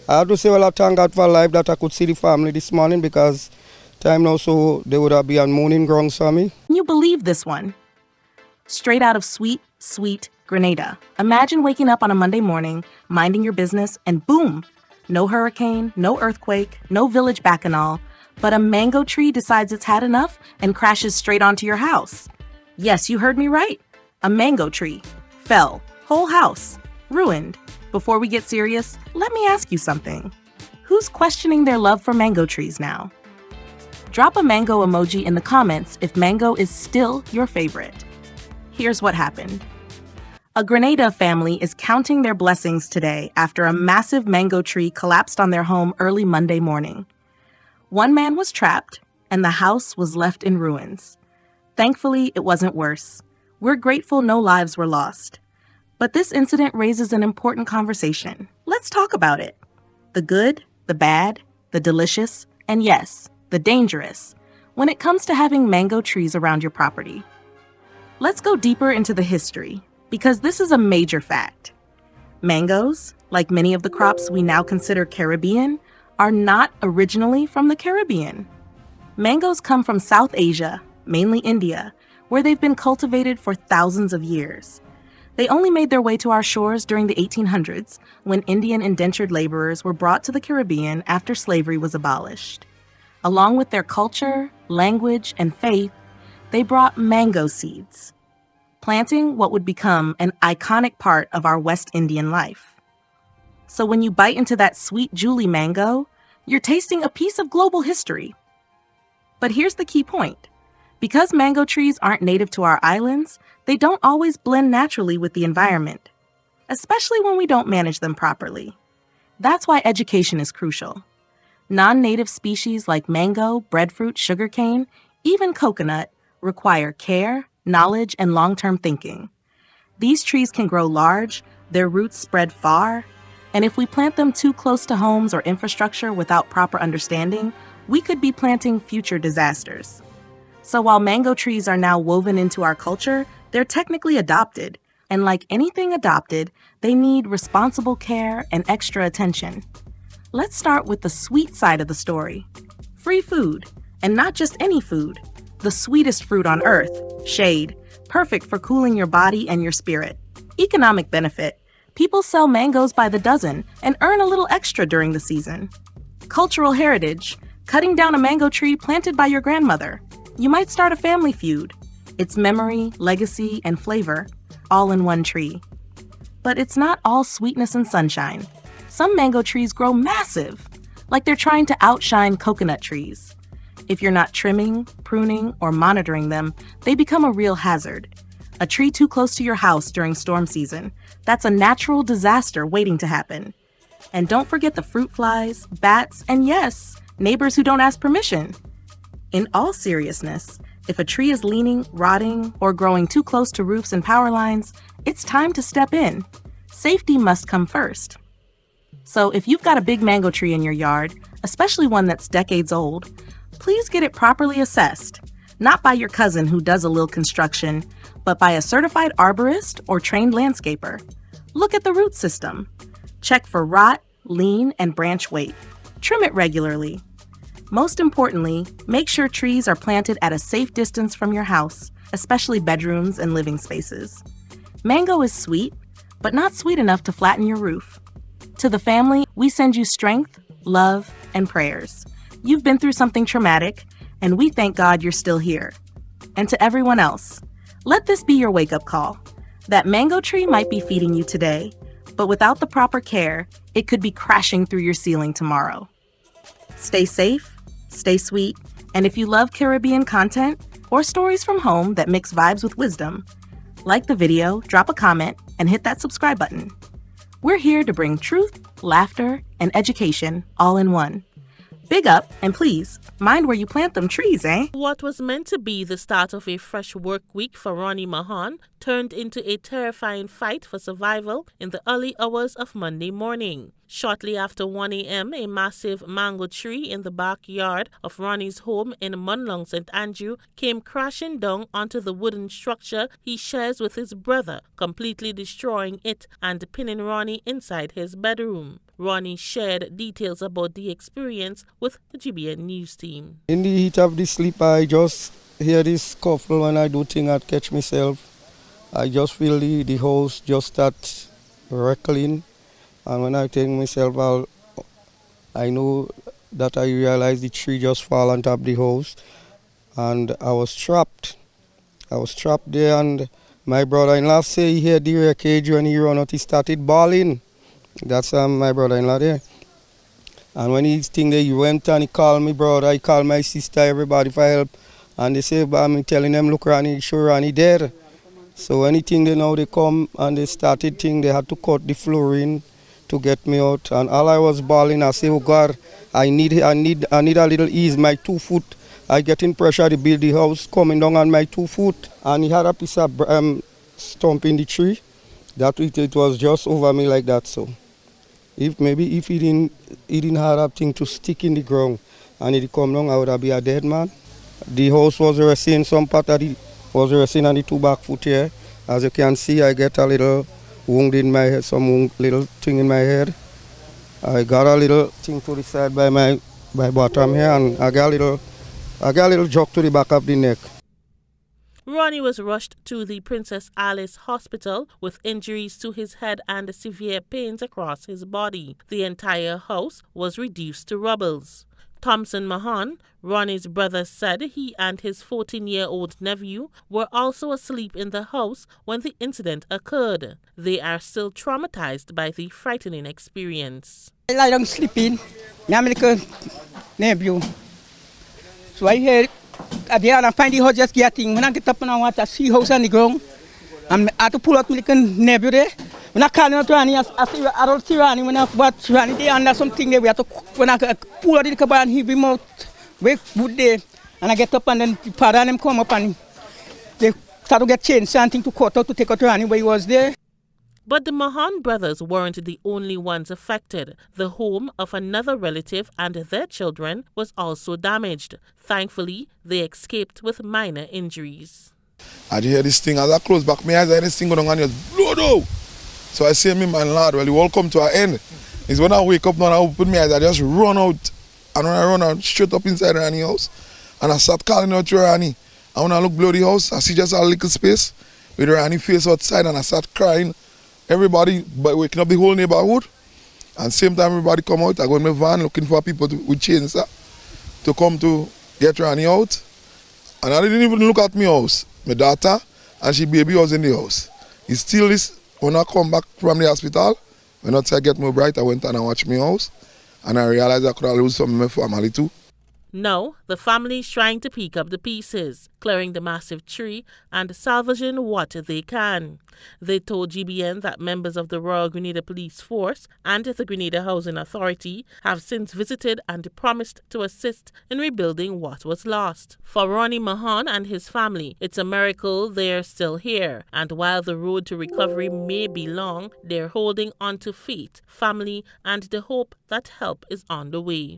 I have to say, well, I thank God for life that I could see the family this morning because time now so they would have been on morning grounds for me. Can you believe this one? Straight out of sweet, sweet Grenada. Imagine waking up on a Monday morning, minding your business, and boom! No hurricane, no earthquake, no village bacchanal, but a mango tree decides it's had enough and crashes straight onto your house. Yes, you heard me right. A mango tree. Fell. Whole house. Ruined. Before we get serious, let me ask you something. Who's questioning their love for mango trees now? Drop a mango emoji in the comments if mango is still your favorite. Here's what happened. A Grenada family is counting their blessings today after a massive mango tree collapsed on their home early Monday morning. One man was trapped, and the house was left in ruins. Thankfully, it wasn't worse. We're grateful no lives were lost. But this incident raises an important conversation. Let's talk about it. The good, the bad, the delicious, and yes, the dangerous, when it comes to having mango trees around your property. Let's go deeper into the history, because this is a major fact. Mangoes, like many of the crops we now consider Caribbean, are not originally from the Caribbean. Mangoes come from South Asia, mainly India, where they've been cultivated for thousands of years. They only made their way to our shores during the 1800s, when Indian indentured laborers were brought to the Caribbean after slavery was abolished. Along with their culture, language, and faith, they brought mango seeds, planting what would become an iconic part of our West Indian life. So when you bite into that sweet Julie mango, you're tasting a piece of global history. But here's the key point. Because mango trees aren't native to our islands, they don't always blend naturally with the environment, especially when we don't manage them properly. That's why education is crucial. Non-native species like mango, breadfruit, sugarcane, even coconut require care, knowledge, and long-term thinking. These trees can grow large, their roots spread far, and if we plant them too close to homes or infrastructure without proper understanding, we could be planting future disasters. So while mango trees are now woven into our culture, they're technically adopted, and like anything adopted, they need responsible care and extra attention. Let's start with the sweet side of the story. Free food, and not just any food. The sweetest fruit on earth, shade, perfect for cooling your body and your spirit. Economic benefit. People sell mangoes by the dozen and earn a little extra during the season. Cultural heritage. Cutting down a mango tree planted by your grandmother. You might start a family feud. It's memory, legacy, and flavor, all in one tree. But it's not all sweetness and sunshine. Some mango trees grow massive, like they're trying to outshine coconut trees. If you're not trimming, pruning, or monitoring them, they become a real hazard. A tree too close to your house during storm season, that's a natural disaster waiting to happen. And don't forget the fruit flies, bats, and yes, neighbors who don't ask permission. In all seriousness, if a tree is leaning, rotting, or growing too close to roofs and power lines, it's time to step in. Safety must come first. So if you've got a big mango tree in your yard, especially one that's decades old, please get it properly assessed, not by your cousin who does a little construction, but by a certified arborist or trained landscaper. Look at the root system. Check for rot, lean, and branch weight. Trim it regularly. Most importantly, make sure trees are planted at a safe distance from your house, especially bedrooms and living spaces. Mango is sweet, but not sweet enough to flatten your roof. To the family, we send you strength, love, and prayers. You've been through something traumatic, and we thank God you're still here. And to everyone else, let this be your wake-up call. That mango tree might be feeding you today, but without the proper care, it could be crashing through your ceiling tomorrow. Stay safe, stay sweet, and if you love Caribbean content or stories from home that mix vibes with wisdom, like the video, drop a comment, and hit that subscribe button. We're here to bring truth, laughter, and education all in one. Big up, and please, mind where you plant them trees, eh? What was meant to be the start of a fresh work week for Ronnie Mahan turned into a terrifying fight for survival in the early hours of Monday morning. Shortly after 1 a.m., a massive mango tree in the backyard of Ronnie's home in Munlong, St. Andrew, came crashing down onto the wooden structure he shares with his brother, completely destroying it and pinning Ronnie inside his bedroom. Ronnie shared details about the experience with the GBN News team. In the heat of the sleep, I just hear this scuffle when I do things I catch myself. I just feel the house just start rattling, and when I take myself, I know that I realize the tree just fall on top of the house, and I was trapped. I was trapped there, and my brother-in-law say he heard the wreckage when he run out, he started bawling. That's my brother-in-law there. And when he think that he went and he called me brother, he called my sister, everybody for help. And they say, I'm telling them, look, Ronnie, sure Ronnie dead. So anything they know, they come and they started thing, they had to cut the flooring to get me out. And all I was bawling, I say, oh God, I need a little ease. My 2 foot, I getting pressure to build the house coming down on my 2 foot. And he had a piece of stump in the tree. That it was just over me like that. So if he didn't have that thing to stick in the ground and it come down, I would have been a dead man. The house was resting, some part of it was resting on the 2 back foot here. As you can see, I get a little wound in my head, little thing in my head. I got a little thing to the side by my bottom here, and I got a little jock to the back of the neck. Ronnie was rushed to the Princess Alice Hospital with injuries to his head and severe pains across his body. The entire house was reduced to rubbles. Thompson Mahan, Ronnie's brother, said he and his 14-year-old nephew were also asleep in the house when the incident occurred. They are still traumatized by the frightening experience. I lie down sleeping, my little nephew. So I hear I find the house just getting. When I get up and I want to see house on the ground, I have to pull out my little nephew there. When I call out Ronnie, I don't see Ronnie. When I watch Ronnie, they under something there. We have to, when I pull out the cabin and he be out, wake wood there. And I get up and then the father and them come up and they start to get changed, something to cut out to take out Ronnie where he was there. But the Mahan brothers weren't the only ones affected. The home of another relative and their children was also damaged. Thankfully, they escaped with minor injuries. I hear this thing, as I close back my eyes, I hear this thing going on and just blow down. So I say, me, man, lad, well, you all come to an end. It's when I wake up now and I open my eyes, I just run out. And when I run out, straight up inside Ranny's house. And I start calling out to Ranny. And when I look below the house, I see just a little space with Ranny's face outside and I start crying. Everybody waking up the whole neighborhood, and same time everybody come out. I go in my van looking for people with chains to come to get Ronnie out. And I didn't even look at my house. My daughter and she baby was in the house. It's still this, when I come back from the hospital, when I get more bright, I went and I watched my house. And I realized I could have lose some of my family too. Now, the family is trying to pick up the pieces, clearing the massive tree and salvaging what they can. They told GBN that members of the Royal Grenada Police Force and the Grenada Housing Authority have since visited and promised to assist in rebuilding what was lost. For Ronnie Mahan and his family, it's a miracle they're still here. And while the road to recovery may be long, they're holding on to faith, family, and the hope that help is on the way.